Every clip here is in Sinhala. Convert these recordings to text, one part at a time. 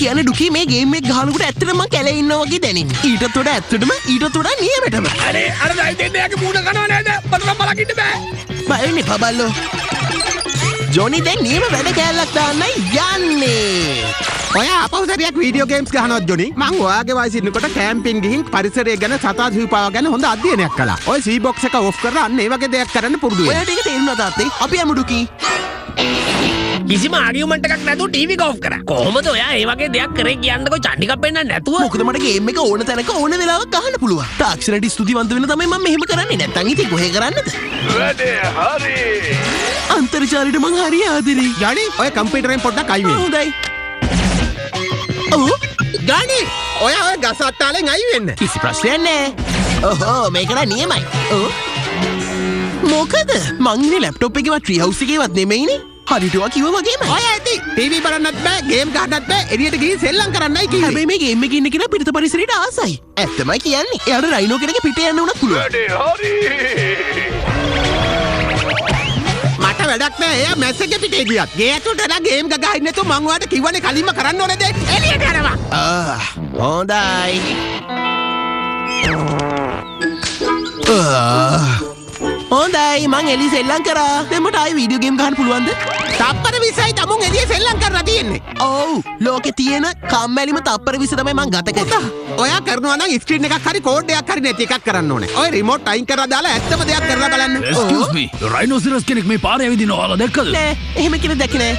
කියන්නේ ඩුකී මේ ගේම් එක ගහනකොට ඇත්තටම මං කැලේ ඉන්නවා වගේ දැනෙන්නේ. ඊටත් වඩා ඇත්තටම ඊටත් වඩා නියමෙටම. අනේ අර දයි දෙන්නයාගේ මූණ කනවා නේද? මට නම් බලකින්න බෑ. බය වෙන්න එපා බල්ලෝ. ජොනි දැන් නියම වැඩ කෑල්ලක් දාන්නයි යන්නේ. ඔයා අපවසරියක් වීඩියෝ ගේම්ස් ගහනවත් ජොනි. මං ඔයාගේ වයසේ ඉන්නකොට කැම්පින් ගිහින් පරිසරය ගැන සතා සිව්පාව ගැන හොඳ අධ්‍යයනයක් කළා. ඔය සී බොක්ස් එක ඔෆ් කරලා අන්න ඒ වගේ දෙයක් කරන්න පුරුදු වෙන්න. ඔයාට ඒක තේරුණා තාත්තේ? අපි යමු ඩුකී. කිසිම ආගියුමන්ට් එකක් නැතුව ටීවී එක ඔෆ් කරා. කොහොමද ඔයා ඒ වගේ දෙයක් කරේ කියන්නකෝ චණ්ඩිකක් පෙන්නන්න නැතුව? මොකද මට ගේම් එක ඕන තැනක ඕන වෙලාවක ගහන්න පුළුවන්. තාක්ෂණයට ස්තුතිවන්ත වෙන තමයි මම මෙහෙම කරන්නේ. නැත්තම් ඉතින් කොහේ කරන්නද? වැඩේ හරි. අන්තර්ජාලෙට මං හරි ආදරේ. ජොනි ඔය කම්පියුටරෙන් පොඩ්ඩක් අයින් වෙන්න. හොඳයි. ඔව් ජොනි ඔයා ඔය ගස් අට්ටාලෙන් අයින් වෙන්න. කිසි ප්‍රශ්නයක් නෑ. ඔහෝ මේක නම් නියමයි. ඔව්. මොකද මං ඉන්නේ ලැප්ටොප් එකේවත් ට්‍රී හවුස් එකේවත් නෙමෙයිනේ. හරිටවා කිව්වා වගේමයි. ඔය ඇති ටීවී බලන්නත් බෑ ගේම් ගහන්නත් බෑ එළියට ගිහින් සෙල්ලම් කරන්නයි කිව්වේ. හැබැයි මේ ගේම් එකේ ඉන්න කෙනා පිටත පරිසරයට ආසයි. ඇත්තමයි කියන්නේ. එයාට රයිනෝ කෙනෙක් පිටේ යන්න උනත් පුළුවන්. වැඩේ හරි. මට වැඩක් නෑ එයා මැස් එකේ පිටේ ගියත්. ගේ ඇතුළට නා ගේම් ගහ ඉන්න නැතුව මං ඔයාලට කිව්වනේ කලින්ම කරන්න ඕනේ දේ. එළියට යනවා. හොඳයි. හොඳයි මං එලි සෙල්ලම් කරා. දැන් මට ආයි වීඩියෝ ගේම් ගහන්න පුළුවන්ද? තප්පර 20යි තමුන් එළිය සෙල්ලම් කරලා තියෙන්නේ. ඔව් ලෝකේ තියෙන කම්මැලිම තප්පර 20 තමයි මං ගත කරේ. ඔයා කරනවා නම් ස්ක්‍රීන් එකක් හරි කෝඩ් එකක් හරි නැති එකක් කරන්න ඕනේ. ඔය රිමෝට් අයින් කරලා දාලා ඇත්තම දෙයක් කරලා බලන්න. Excuse me. රයිනෝසරස් කෙනෙක් මේ පාරේ ඇවිදිනවා. ඔයාලා දැක්කද? නෑ එහෙම කියලා දැක්කේ නෑ.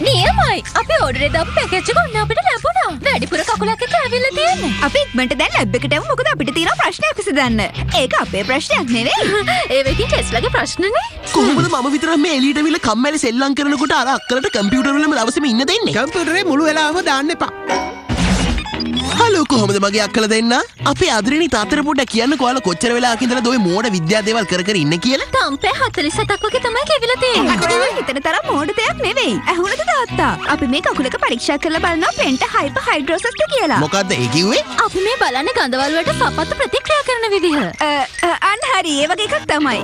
නියමයි. අපි ඕඩරේ දාපු පැකේජ් එක ඔන්න අපිට ලැබුණා. වැඩිපුර කකුලක් එක්ක ඇවිල්ලා තියෙන්නේ. අපි ඉක්මනට දැන් ලැබ් එකට යමු. මොකද අපිට තියෙන ප්‍රශ්නයක් විසඳන්න. ඒක අපේ ප්‍රශ්නයක් නෙවෙයි. ඒ වෙකින් ටෙස්ලාගේ ප්‍රශ්නනේ. කොහොමද මම විතරක් මේ එළියට අවිල්ලා කම්මැලි සෙල්ලම් කරනකොට අර අක්කලට කම්පියුටර් වලම දවසේම ඉන්න දෙන්නේ? කම්පියුටරේ මුළු වෙලාවම දාන්න එපා. හලෝ කොහොමද මගේ අක්කලා දෙන්න? අපේ ආදරේණී තාත්තට පොඩ්ඩක් කියන්නකෝ ඔයාලා කොච්චර වෙලාවක ඉඳලාද ඔය මෝඩ විද්‍යා දේවල් කර කර ඉන්නේ කියලා? තම්පේ 47ක් වගේ තමයි කෙවිලා තියෙන්නේ. හිතන තරම් මෝඩ දෙයක් නෙවෙයි. ඇහුණද තාත්තා? අපි මේ කකුලක පරීක්ෂා කරලා බලනවා පෙන්ට හයිපර් හයිඩ්‍රෝසස්ද කියලා. මොකද්ද ඒ කිව්වේ? අපි මේ බලන්නේ ගඳවල් වලට සපත්තු ප්‍රතික්‍රියා කරන විදිහ. අන්න හරි ඒ වගේ එකක් තමයි.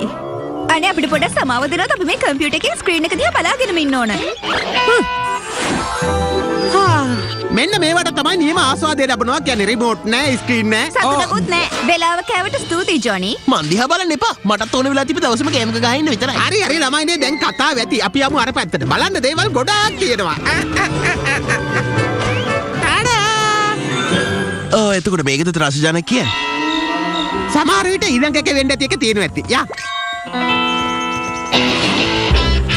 අනේ අපිට පොඩ්ඩක් සමාව දෙනවද? අපි මේ කම්පියුටර් එකේ ස්ක්‍රීන් එක දිහා බලාගෙනම ඉන්න ඕන. මෙන්න මේවට තමයි නියම ආස්වාදය ලැබනවා කියන්නේ රිමෝට් නෑ ස්ක්‍රීන් නෑ. සතුටකුත් නෑ. වෙලාව කෑවට ස්තුතියි ජොනි. මන් දිහා බලන්න එපා. මටත් ඕන වෙලා තිබ්බ දවසම ගේම් එක ගහන්න ඉන්න විතරයි. හරි හරි ළමයිනේ දැන් කතාව ඇති. අපි යමු අර පැත්තට. බලන්න දේවල් ගොඩාක් තියෙනවා. එතකොට මේකද රසජනක කියන්නේ? සමහර විට ඊළඟ එක වෙන්න ඇති එක තියෙනවා ඇති. යා.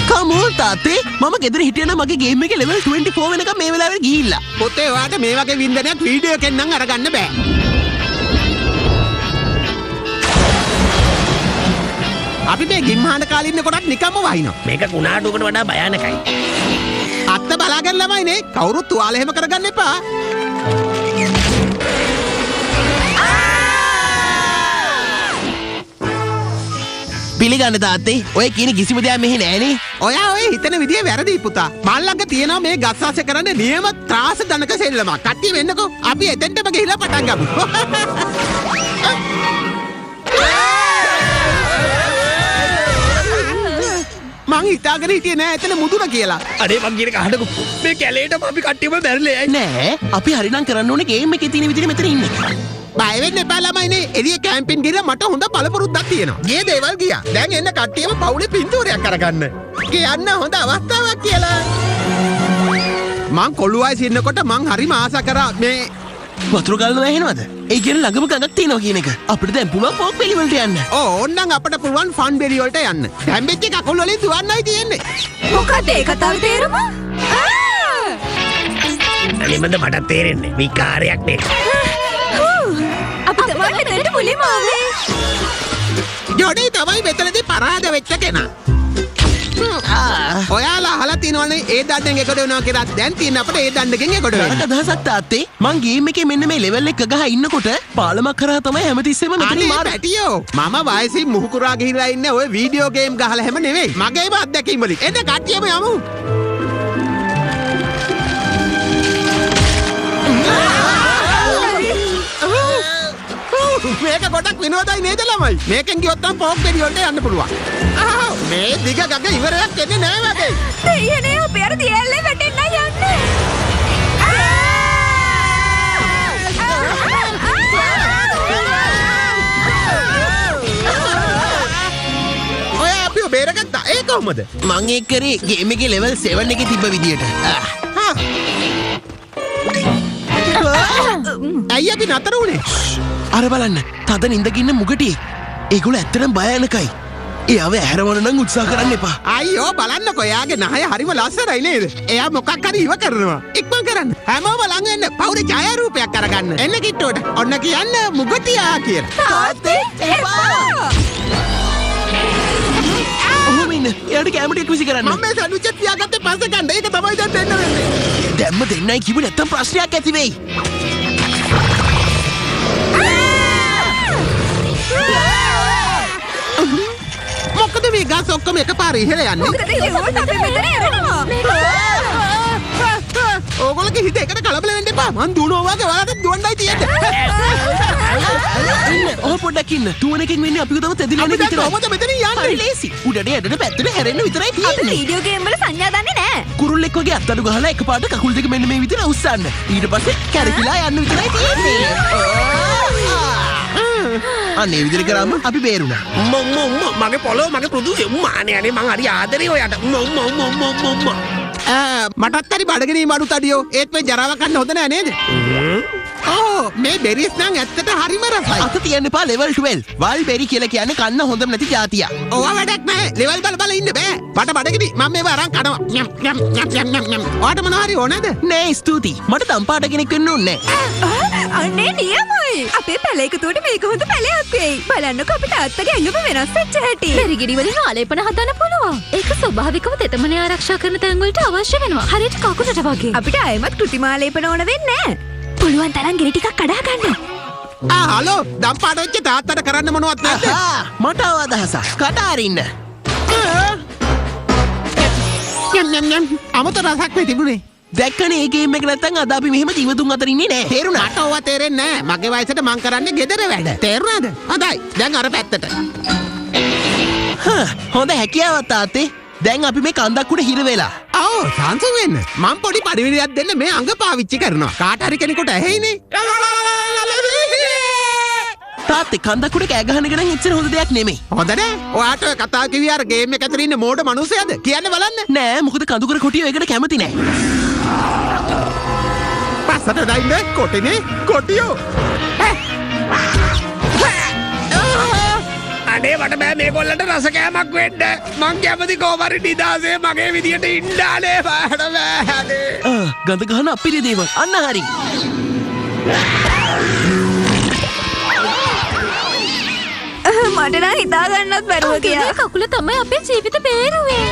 කමෝන් තාත්තේ මම ගෙදර හිටියනම් මගේ ගේම් එකේ ලෙවල් 24 වෙනකම් මේ වෙලාවේ ගිහිල්ලා. පොතේ ඔයාට මේ වගේ වින්දනයක් වීඩියෝ එකෙන් නම් අරගන්න බෑ. අපි මේ ගිම්හාන කාලේ ඉන්න කොටත් නිකම්ම වහිනවා. මේක කුණාටුවකට වඩා භයානකයි. අත්ත බලාගෙන ළමයිනේ කවුරුත් තුවාල එහෙම කරගන්න එපා. පිළිගන්න තාත්තේ ඔය කියන කිසිම දෙයක් මෙහෙ නෑනේ. ඔයා ඔය හිතන විදිය වැරදි පුතා. මල් ළඟ තියෙනවා මේ ගස් ආසය කරන්න නියම ත්‍රාස දනක සෙල්ලමක්. කට්ටිය වෙන්නකෝ. අපි එතෙන්ටම ගිහිල්ලා පටන් ගමු. මං හිතාගෙන හිටියේ නෑ එතන මුදුන කියලා. අනේ මං කියන කහඩකෝ. මේ කැලේටම අපි කට්ටියම බැරිලා යයි. නෑ අපි හරිනම් කරන්න ඕනේ ගේම් එකේ තියෙන විදිහට මෙතන ඉන්න. බය වෙන්න එපා ළමයිනේ. එළිය කැම්පින් ගිහලා මට හොඳ බලපොරොත්තුක් තියෙනවා. ගේ දේවල් ගියා. දැන් එන්න කට්ටියම පවුලේ පින්තූරයක් අරගන්න. කියන්න හොඳ අවස්ථාවක් කියලා. මං කොළුවයි සින්නකොට මං හරිම ආස කරා මේ වතුර ගලනවා ඇහෙනවද? ඒ කියන්නේ ළඟම ගඟක් තියෙනවා කියන එක. අපිට දැන් පුළුවන් ෆෝක් බෙලි වලට යන්න. ඕන්නම් අපිට පුළුවන් ෆන් බෙලි වලට යන්න. හැම්බෙච්ච කකුල් වලින් දුවන්නයි තියෙන්නේ. මොකද ඒ කතාවේ තේරුම? අනේ මන්ද මට තේරෙන්නේ. විකාරයක් නේ. අපි තමයි මෙතනට මුලින්ම ආවේ. ජොඩි තමයි මෙතනදී පරාද වෙච්ච කෙනා. ඔයාලා අහලා තියෙනවනේ ඒ දණ්ඩෙන් එකට වෙනවා කියලා. දැන් තියෙන අපිට ඒ දණ්ඩකින් එකට වෙන්න. නරක අදහසක් තාත්තේ. මං ගේම් එකේ මෙන්න මේ ලෙවල් එක ගහ ඉන්නකොට පාලමක් කරා තමයි හැමතිස්සෙම මෙතන මාර. පැටියෝ මම වයසින් මුහුකුරා ගිහිලා ඉන්නේ ඔය වීඩියෝ ගේම් ගහලා හැම නෙවෙයි. මගේම අත්දැකීම් වලින්. එන්න කට්ටියම යමු. මේක ගොඩක් විනෝදයි නේද ළමයි? මේකෙන් ගියොත් නම් පොක් බෙඩි වලට යන්න පුළුවන්. මේ දිග ගඟ ඉවරයක් වෙන්නේ නෑ වගේ. දෙයනේ අපේ අර දියැල්ලේ වැටෙන්න යන්නේ. ඔය අපිව බේරගත්තා. ඒ කොහොමද? මං ඒක කරේ ගේම් එකේ ලෙවල් 7 එකේ තිබ්බ විදියට. ඇයි අපි නතර වුණේ? අර බලන්න තද නින්දකින්න මුගටියෙක්. ඒගොල්ලෝ ඇත්තටම භයානකයි. එයාව ඇහැරවන්න නම් උත්සාහ කරන්න එපා. අයියෝ බලන්නකෝ එයාගේ නහය හරිම ලස්සනයි නේද? එයා මොකක් හරි ඉව කරනවා. ඉක්මන් කරන්න. හැමෝම ළඟ එන්න. පවුරේ ඡායාරූපයක් අරගන්න. එන්න කිට්ටුවට. ඔන්න කියන්න මුගටියා කියලා. තාත්තේ එපා. ඔහොම ඉන්න. එයාට කැමරට එක්විසි කරන්න. මම මේ සැන්ඩ්විච් එක තියාගත්තේ පස්සේ ගන්න. ඒක තමයි දැන් දෙන්න වෙන්නේ. දැම්ම දෙන්නයි කිව්ව නැත්තම් ප්‍රශ්නයක් ඇති වෙයි. මොකද මේ ගස් ඔක්කොම එකපාර ඉහළ යන්නේ? මොකද ඒගොල්ලෝ අපි මෙතන යනවා. ඕගොල්ලෝගේ හිත එකට කලබල වෙන්න එපා. මං දුවනවා වගේ ඔයාලට දුවන්නයි තියෙන්නේ. ඉන්න. ඔහොම පොඩ්ඩක් ඉන්න. තුවන එකෙන් වෙන්නේ අපිව තව තෙදිලා අපි යන්න දැන් විතරයි. කොහොමද මෙතන හරි යන්නේ? ලේසි. උඩට යඩට පැත්තට හැරෙන්න විතරයි අපි තියෙන්නේ. වීඩියෝ ගේම් වල සංඥා දන්නේ නැහැ. කුරුල්ලෙක් වගේ අත්තඩු ගහලා එකපාරට කකුල් දෙක මෙන්න මේ විදිහට උස්සන්න. ඊට පස්සේ කැරකිලා යන්න විතරයි තියෙන්නේ. අනේ විදිහට කරාම අපි බේරුණා. මගේ පොළොව මගේ පෘදුවේ මානේ අනේ මං හරි ආදරේ ඔයාට මටත් හරි බඩගිනීම අඩු තඩියෝ. ඒත් මේ ජරාව කන්න හොඳ නෑ නේද? ඕ මේ බෙරිස් නම් ඇත්තට හරිම රසයි. අත තියන්න එපා ලෙවල් 12. වල් බෙරි කියලා කියන්නේ කන්න හොඳම නැති જાතියක්. ඕවා වැඩක් නැහැ. ලෙවල් බල ඉන්න බෑ. මට බඩගිනි. මම මේව අරන් කනවා. යම් යම් යම් යම් යම් යම්. ඔයාට මොනවා හරි ඕනද? නෑ ස්තුතියි. මට තම්පාට කෙනෙක් වෙන්න ඕනේ නෑ. අනේ නියමයි. අපේ පැල එකතුවට මේක හොඳ පැලයක් වෙයි. බලන්නකෝ අපිට අත්තගේ ඇඟම වෙනස් වෙච්ච හැටි. පෙරිගිඩි වලින් ආලේපන හදන්න පුළුවන්. ඒක ස්වභාවිකව තෙතමනේ ආරක්ෂා කරන තැන් වලට අවශ්‍ය වෙනවා. හරියට කකුලට වගේ. අපිට ආයෙමත් කෘතිම ආලේපන ඕන වෙන්නේ නැහැ. පුළුවන් තරම් ගිනි ටිකක් කඩා ගන්න. හලෝ දම්පාට වෙච්ච තාත්තට කරන්න මොනවත් නැද්ද? මට අදහසක්. කඩ අරින්න. යම් යම් යම්. අමතර රසක් නේ තිබුණේ. දැක්කනේ ඒ ගේම් එක නැත්තම් අද අපි මෙහෙම ජීවතුන් අතර ඉන්නේ නෑ. තේරුණා? මට ඕවා තේරෙන්නේ නැහැ. මගේ වයසට මං කරන්නේ ගෙදර වැඩ. තේරුණාද? හොඳයි. දැන් අර පැත්තට. හොඳ හැකියාවක් තාත්තේ. දැන් අපි මේ කන්දක් උඩ හිර වෙලා. ඔව් සංසු වෙන්න. මං පොඩි පරිවිඩයක් දෙන්න මේ අඟ පාවිච්චි කරනවා. කාට හරි කෙනෙකුට ඇහෙයිනේ. තාත්තේ කන්දක් උඩ කෑ ගහන එක නම් එච්චර හොඳ දෙයක් නෙමෙයි. හොඳ නෑ. ඔයාට ඔය කතාව කිව්වේ අර ගේම් එක ඇතුලේ ඉන්න මෝඩ මිනිහයද? කියන්න බලන්න. නෑ මොකද කඳුකර කොටියෝ ඒකට කැමති නෑ. පස්සට දාන්නේ කොටිනේ කොටියෝ. අනේ මට බෑ මේගොල්ලන්ට රස කෑමක් වෙන්න මං කැමති කොහොමරි නිදාසේ මගේ විදියට ඉන්නානේ බෑට බෑනේ ගඳ ගහන අපිරිය දේවල් අන්න හරි මට නම් හිතා ගන්නත් බැරුව ගියා. කකුල තමයි අපේ ජීවිත බේරුවේ.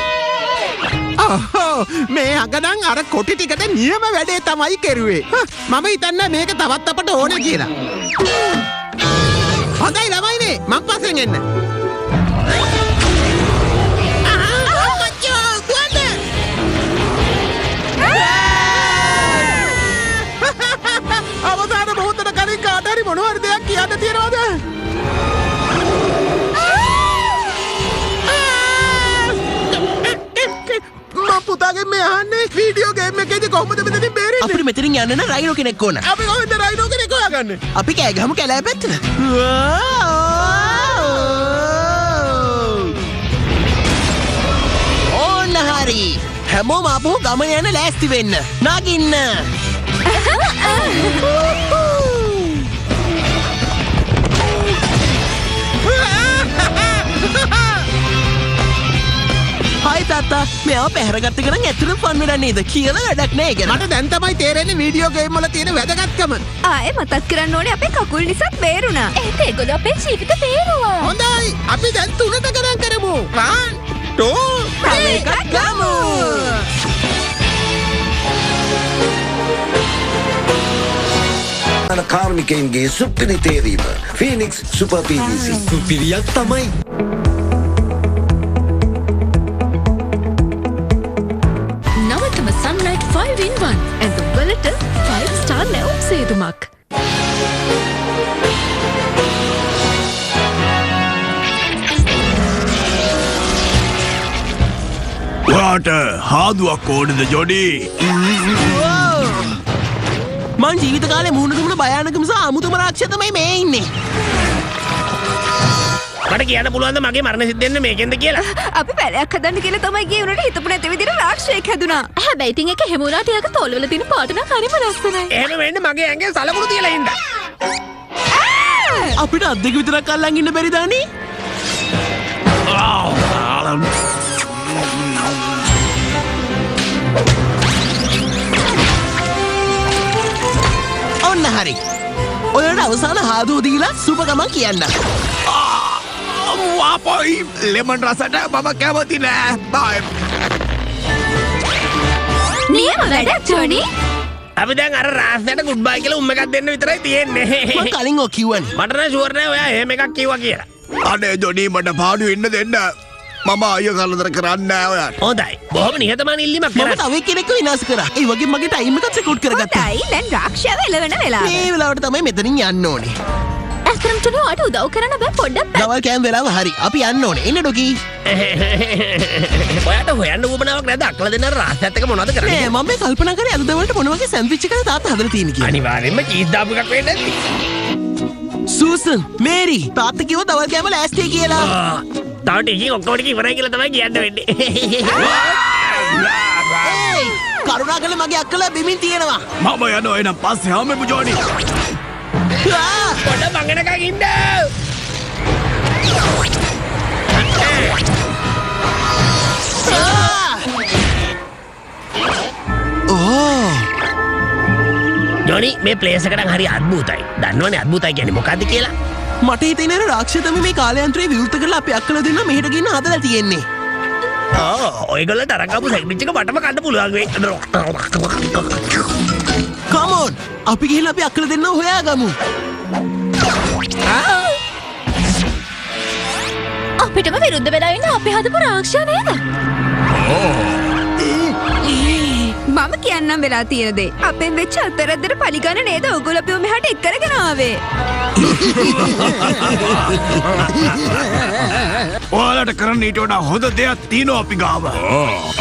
මේ අගනම් අර කොටි ටිකට නියම වැඩේ තමයි කෙරුවේ. මම හිතන්නේ මේක තවත් අපට ඕනේ කියලා. හොඳයි ළමයිනේ මම පස්සෙන් එන්න. අවසාන මොහොතට කලින් කාට හරි මොනවා හරි දෙයක් කියන්න තියනවද? පුතාගේ මේ අහන්නේ වීඩියෝ ගේම් එකේදී කොහොමද මෙතනින් බේරෙන්නේ? අපිට මෙතනින් යන්න නම් රයිනෝ කෙනෙක් ඕන. අපි කොහෙන්ද රයිනෝ කෙනෙක් හොයාගන්නේ? අපි කෑ ගහමු කැලෑ පැත්තට. ඕන්න හරි. හැමෝම ආපහු ගමන යන ලෑස්ති වෙන්න. නගින්න. හයි තාත්තා මෙයාව පැහැරගත්ත කරන් ඇතුළට ෆන් වැඩක් නේද කියලා වැඩක් නෑ ඒක. මට දැන් තමයි තේරෙන්නේ වීඩියෝ ගේම් වල තියෙන වැදගත්කම. ආයේ මතක් කරන්න ඕනේ අපේ කකුල් නිසාත් බේරුණා. ඒත් ඒගොල්ලෝ අපේ ජීවිත බේරුවා. හොඳයි. අපි දැන් 3ට ගණන් කරමු. 1 2 තව එකක් ගමු. කාර්මිකයින්ගේ සුපිරි තේරීම ෆීනික්ස් සුපර් PVC සුපිරියක් තමයි. නවතම Sunlight 5-in-1 ඇඳුම් වලට 5-star නැවුම් සේදුමක්. මාට හාදුවක් ඕනද ජොඩි? මං ජීවිත කාලේ මුහුණ දුන්න භයානකම සහ අමුතුම රාක්ෂස තමයි මේ ඉන්නේ. මට කියන්න පුළුවන්ද මගේ මරණ සිද්ධ වෙන්නේ මේකෙන්ද කියලා? අපි පැලයක් හදන්න කියලා තමයි ගියේ උනට හිතපු නැති විදිහට රාක්ෂසයෙක් හැදුනා. හැබැයි ඉතින් ඒක හැම උනාට යාක තොල්වල තියෙන පාට නම් හරිම ලස්සනයි. එහෙම වෙන්නේ මගේ ඇඟේ සලකුණු තියලා ඉන්න. අපිට අත් දෙක විතරක් අල්ලන් ඉන්න බැරිද අනේ? ඔන්න හරි. ඔයාලට අවසාන හාදුව දීලා සුබ ගමන් කියන්න. වාපොයි ලෙමන් රසට මම කැමති නෑ. බයි. නියම වැඩක් ජොනි. අපි දැන් අර රාස්නට ගුඩ් බයි කියලා උම් එකක් දෙන්න විතරයි තියෙන්නේ. මං කලින් ඔය කිව්වනේ. මට නම් ෂුවර් නෑ ඔයා එහෙම එකක් කිව්වා කියලා. අනේ ජොඩි මට පාඩු ඉන්න දෙන්න. මම අය කලදර කරන්නේ නෑ ඔයාට. හොඳයි. බොහොම නිහතමානී ඉල්ලීමක් මම කරා. තව එක්කෙනෙක්ව විනාශ කරා. ඒ වගේ මගේ ටයිම් එකත් රෙකෝඩ් කරගත්තා. හොඳයි දැන් රාක්ෂසව එළවෙන වෙලාව. මේ වෙලාවට තමයි මෙතනින් යන්න ඕනේ. ඇත්තටම තුන ඔයාට උදව් කරන්න බෑ පොඩ්ඩක්. දවල් කෑම වෙලාව හරි. අපි යන්න ඕනේ. එන්න ඩොකි. ඔයාට හොයන්න උවමනාවක් නැද්ද අක්කලා දෙන්න රාස්නත් එක මොනවද කරන්නේ? නෑ මම මේ කල්පනා කරේ අද දවල්ට මොන වගේ සෑන්ඩ්විච් එකද තාත්තා හදලා තියෙන්නේ කියලා. අනිවාර්යෙන්ම චීස් දාපු එකක් වෙන්නේ නැති. සූසන්, මේරි, තාත්තා කිව්වා දවල් කෑම ලෑස්ති කියලා. තව ටිකකින් ඔක්කොම ටික ඉවරයි කියලා තමයි කියන්න වෙන්නේ. ඒයි, කරුණාකරලා මගේ අක්කලා බිමින් තියෙනවා. මම යනවා එනම් පස්සේ හැමෙමු ජොඩි. පොඩ මංගනකක් ඉන්න. ජොනි මේ ප්ලේස් එකට හරි අද්භූතයි. දන්නවනේ අද්භූතයි කියන්නේ මොකද්ද කියලා? මට හිතෙන්නේ අර රාක්ෂස තමයි මේ කාලයන්ත්‍රේ විවෘත කරලා අපේ අක්කලා දෙන්න මෙහෙට ගෙන්න හදලා තියෙන්නේ. ඔයගොල්ලෝ තරංගාපු සැන්ඩ්විච් එක මටම කන්න පුළුවන් වෙයි. Come on. අපි ගිහිල්ලා අපි අක්කලා දෙන්න හොයාගමු. අපිටම විරුද්ධ වෙලා ඉන්න අපි හදපු රාක්ෂයා නේද? මම කියන්නම් වෙලා තියෙන දේ. අපෙන් වෙච්ච අතරද්දට පලිගන්න නේද ඔයගොල්ලෝ අපිව මෙහාට එක් කරගෙන ආවේ. ඔයාලට කරන්න ඊට වඩා හොඳ දෙයක් තියෙනවා අපි ගාව.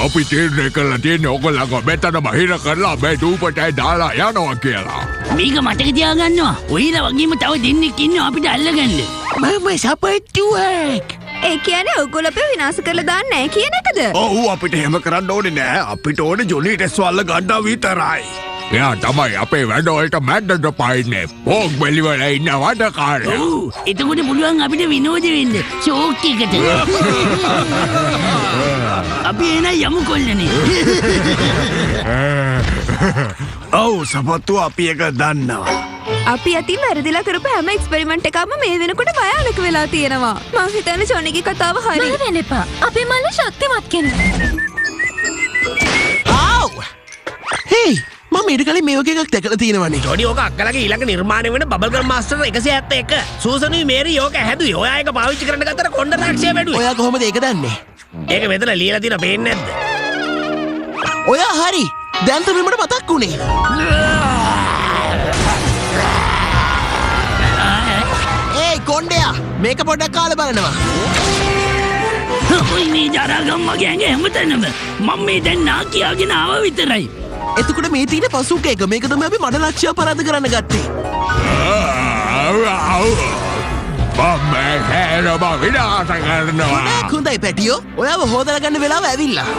අපි තීරණය කරලා තියෙන්නේ ඔයගොල්ලන්ව මෙතනම හිර කරලා මේ දූපතේ දාලා යනවා කියලා. මේක මතක තියාගන්නවා. ඔයලා වගේම තව දෙන්නෙක් ඉන්නවා අපිට අල්ලගන්න. මම සපත්තුවක්. ඒ කියන්නේ ඔයගොල්ලෝ අපිව විනාශ කරලා දාන්නේ නැහැ කියන එකද? ඔව් අපිට එහෙම කරන්න ඕනේ නෑ. අපිට ඕනේ ජොනිට ස්වල්ල ගන්න විතරයි. එයා තමයි අපේ වැඩවලට මැද්දට පායින්නේ. පොක් බෙලිවල ඉන්න වඩකාරයා. ඔව් එතකොට පුළුවන් අපිට විනෝද වෙන්න ෂෝක් එකට. අපි එන යමු කොල්ලනේ. ඔව් සපත්තු අපි එක දන්නවා. අපි අතින් වැරදිලා කරපු හැම එක්ස්පෙරිමන්ට් එකක්ම මේ වෙනකොට භයානක වෙලා තියෙනවා. මං හිතන්නේ ජොනිගේ කතාව හරි. බය වෙන්න එපා. අපේ මල්ල ශක්තිමත් කෙනෙක්. ආව්. හේ මම ඊට කලින් මේ වගේ එකක් දැකලා තියෙනවනේ. ජොඩි ඕක අක්කලගේ ඊළඟ නිර්මාණය වෙන බබල් ගම් මාස්ටර් 171. සූසනුයි මේරි ඕක හැදුවේ. ඔයා ඒක පාවිච්චි කරන්න ගත්තට කොණ්ඩ රාක්ෂයා වැඩුවේ. ඔයා කොහොමද ඒක දන්නේ? ඒක මෙතන ලියලා තියෙන පේන්නේ නැද්ද? ඔයා හරි. දැන් තමයි මට මතක් වුණේ. ඒයි කොණ්ඩයා මේක පොඩ්ඩක් කාලා බලනවා. ඔය මේ ජරාගම් මගේ ඇඟ හැමතැනම. මම මේ දැන් නාකියාගෙන ආව විතරයි. එතකොට මේ තියෙන පසුක එක මේක තමයි අපි මඩ ලක්ෂ්‍ය පරාද කරන්න ගත්තේ. මම හැරම විනාශ කරනවා. හොඳයි පැටියෝ. ඔයාව හොදලා ගන්න වෙලාව ඇවිල්ලා.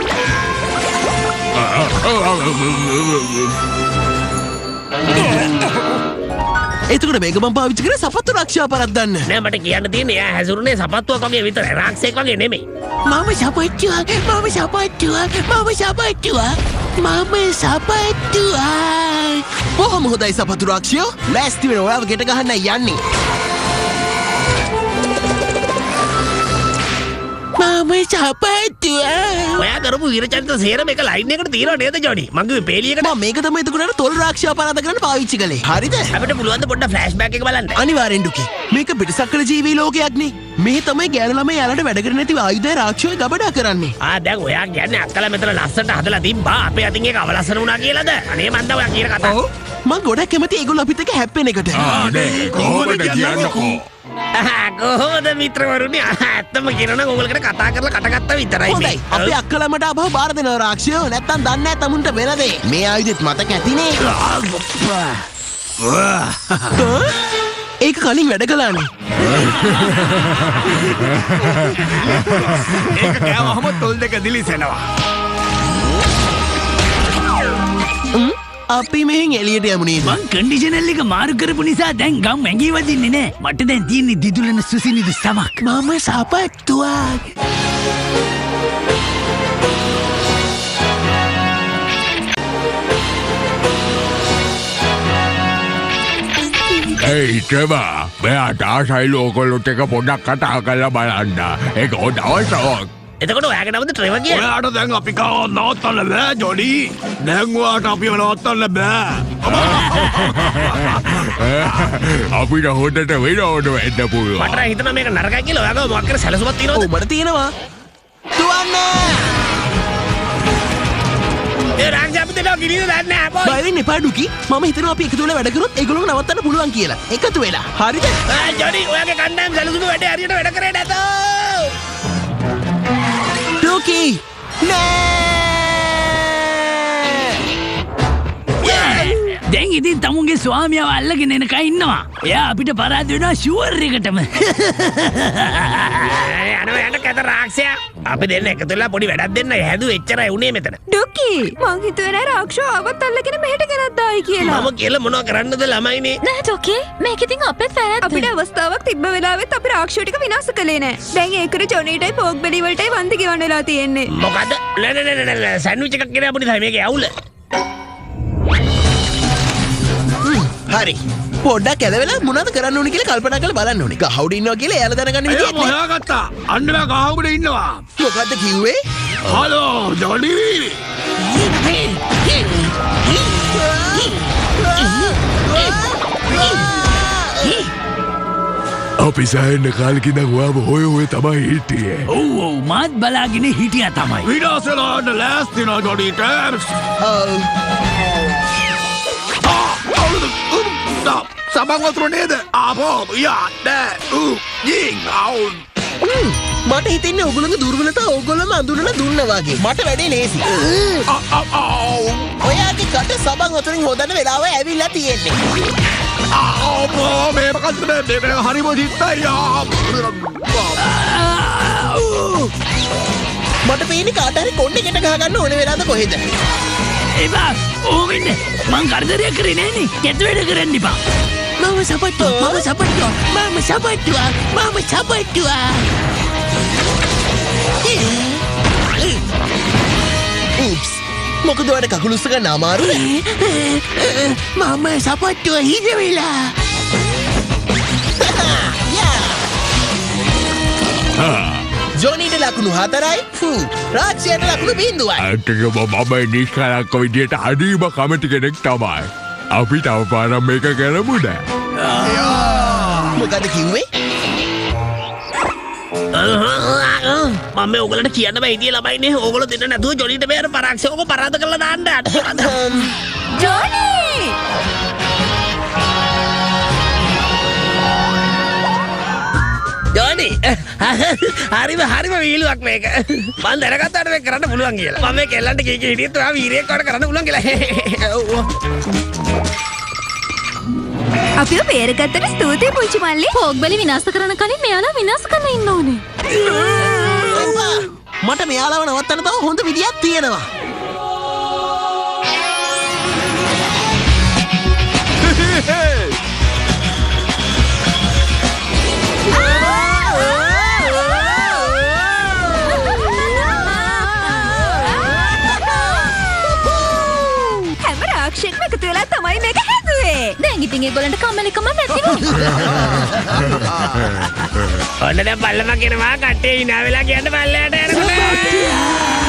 එතකොට මේක මම පාවිච්චි කරේ සපත්තු රක්ෂා පරද්දන්න. නෑ මට කියන්න තියෙන්නේ එයා හැසුරුනේ සපත්තුවක් වගේ විතරයි. රාක්ෂයෙක් වගේ නෙමෙයි. මම සපත්තුවක්. බොහොම හොඳයි සපත්තු රක්ෂයෝ. ලෑස්ති වෙන ඔයාව ගෙට ගහන්න යන්නේ. මම සපත්තුවක්. ඔයා කරපු විරචරිත සේරම එක ලයින් එකට තියනවා නේද ජොඩි? මගේ පේලියකට මම මේක තමයි එතකොට තොල් රක්ෂා පරාද කරන්න පාවිච්චි කළේ. හරිද? අපිට පුළුවන් ද පොඩ්ඩක් ෆ්ලෑෂ් බෑක් එක බලන්න? අනිවාර්යෙන් ඩුකි. මේක පිටසක්වල ජීවී ලෝකයක් නේ. මේ තමයි ගෑනු ළමයි යාලට වැඩ කරන්නේ නැති ආයුධය රාක්ෂය ගබඩා කරන්නේ. දැන් ඔයා කියන්නේ අක්කලා මෙතන ලස්සනට හදලා තිබ්බා. අපේ අතින් ඒක අවලස්සන වුණා කියලාද? අනේ මන්ද ඔයා කියන කතාව. මං ගොඩක් කැමති ඒගොල්ලෝ අපිත් එක්ක හැප්පෙන එකට. කොහොමද කියන්නකෝ? කොහොමද මිත්‍රවරුනි? ඇත්තම කියනනම් ඕගොල්ලෝ කතා කරලා කටගත්ත විතරයි මේ. හොඳයි. අපි අක්කලමට ආපහු බාර දෙනවා රාක්ෂයෝ. නැත්තම් දන්නේ නැහැ තමුන්ට වෙන දේ. මේ ආයුධෙත් මතක ඇතිනේ. ඒක කලින් වැඩ කළානේ. ඒක කෑවහම තොල් දෙක දිලිසෙනවා. අපි මෙහෙන් එළියට යමු නේද? මං කන්ඩිෂනල් එක මාරු කරපු නිසා දැන් ගම් ඇඟේ වදින්නේ නෑ. මට දැන් තියෙන්නේ දිදුලන සුසිනිදු සමක්. මම සපත්තුවා. ඒකවා මෙයාට ආසයිලු ඔයගොල්ලොත් එක පොඩ්ඩක් කතා කරලා බලන්න. ඒක හොඳ අවස්ථාවක්. එතකොට ඔයාගේ නමද ට්‍රෙවර් කියන්නේ? ඔයාට දැන් අපි කාව නවත්තන්න බෑ ජොඩි. දැන් ඔයාට අපිව නවත්තන්න බෑ. අපිට හොඳට වෙනවට වෙන්න පුළුවන්. මට හිතෙනවා මේක නරකයි කියලා. ඔයාගේ මොකක් කර සැලසුමක් තියෙනවද? ඔව් මට තියෙනවා. දුවන්න! ඒ රාජ්‍ය අපිට නෝ ගිනින දන්නේ නැහැ බොයි. බය වෙන්න එපා ඩුකි. මම හිතනවා අපි එකතු වෙලා වැඩ කරොත් ඒගොල්ලෝ නවත්තන්න පුළුවන් කියලා. එකතු වෙලා. හරිද? ජොඩි ඔයාගේ කණ්ඩායම් සැලසුම වැඩේ හරියට වැඩ කරේ නැතෝ. ඩුකි! දැන් ඉතින් තමුන්ගේ ස්වාමියාව අල්ලගෙන එනකන් ඉන්නවා. එයා අපිට පරාද වෙනවා ෂුවර් එකටම. අනේ යන්න කත රාක්ෂයා. අපි දෙන්න එකතු වෙලා පොඩි වැඩක් දෙන්න හැදුවේ එච්චරයි උනේ මෙතන. ඩොකි මං හිතුවේ නෑ රාක්ෂෝ ආවත් අල්ලගෙන මෙහෙට ගෙනත් දායි කියලා. මම කියලා මොනව කරන්නද ළමයිනේ. නෑ ඩොකි මේක ඉතින් අපේ වැරද්ද. අපිට අවස්ථාවක් තිබ්බ වෙලාවෙත් අපි රාක්ෂෝ ටික විනාශ කළේ නෑ. දැන් ඒකට ජොනීටයි පෝක් බෙලි වලටයි වන්දි ගෙවන්න වෙලා තියෙන්නේ. මොකද? නෑ සෑන්ඩ්විච් එකක් ගෙනා පොඩි තමයි මේකේ අවුල. හරි. පොඩ්ඩක් ඇලවෙලා මොනවද කරන්න ඕනේ කියලා කල්පනා කරලා බලන්න ඕනේ. කහවුද ඉන්නවා කියලා එයාලා දැනගන්න විදියක් නෑ. හොයාගත්තා. අන්න මම කහවුද ඉන්නවා. මොකද්ද කිව්වේ? හලෝ ජොඩි. අපි සෑහෙන්න කාලෙකින් ඔයාව හොය තමයි හිටියේ. ඔව් මාත් බලාගෙන හිටියා තමයි. විනාශලාන්න ලෑස්ති නෝ ජොඩි ටැම්ස්. සබන් වතුර නේද? ආපෝ යන්න. ජින් අවුන්. මට හිතෙන්නේ ඕගොල්ලෝගේ දුර්වලතාව ඕගොල්ලෝම අඳුරලා දුන්නා වගේ. මට වැඩේ ලේසි. ඔයාගේ කට සබන් වතුරින් හොදන්න වෙලාව ඇවිල්ලා තියෙන්නේ. ආපෝ මේ මොකද්ද මේක හරිම දිත්තයි. මට පේන්නේ කාට හරි කොණ්ඩෙකට ගහ ගන්න ඕනේ වෙලාවද කොහෙද? එබා ඕවෙන්න මං කරදරයක් කරේ නෑනේ. කැත වැඩ කරන්න එපා. මම සපට්ටුවා. උප්ස්. මොකද ඔයාට කකුල උස්ස ගන්න අමාරුද? මම සපට්ටුව හිර වෙලා. ජොනීට ලකුණු 4යි. රාක්ෂයට ලකුණු 0යි. ඇත්තටම මම නිෂ්කලංක විදියට අඩීම කැමති කෙනෙක් තමයි. අපි තව පාරක් මේක කරමු නෑ. මොකද කිව්වේ? මම ඔයගොල්ලන්ට කියන්න බෑ ඉතින් ළමයිනේ. ඕගොල්ලෝ දෙන්න නැතුව ජොනීට බෑර පරාක්ෂයක පරාද කරලා දාන්න. ජොනි! ජොනි හරිම වීලුවක් මේක. මම දැනගත්තාට මේක කරන්න පුළුවන් කියලා. මම මේ කෙල්ලන්ට කී හිටියත් ඔයා වීරයෙක් වඩ කරන්න පුළුවන් කියලා. අපිව බේරගත්තට ස්තුතියි පුංචි මල්ලි. පෝක් බෙලි විනාශ කරන කලින් මෙයාලා විනාශ කරන්න ඉන්න ඕනේ. මට මෙයාලව නවත්තන්න තව හොඳ විදියක් තියෙනවා. හැම රාක්ෂයෙක්ම එකතු වෙලා තමයි මේක හැදුවේ. දැන් ඉතින් ඒගොල්ලන්ට කම්මැලිකම නැතිනේ. ඔන්න දැන් බල්ලම කියනවා කට්ටිය hina වෙලා කියන්න බල්ලයට යනකොට.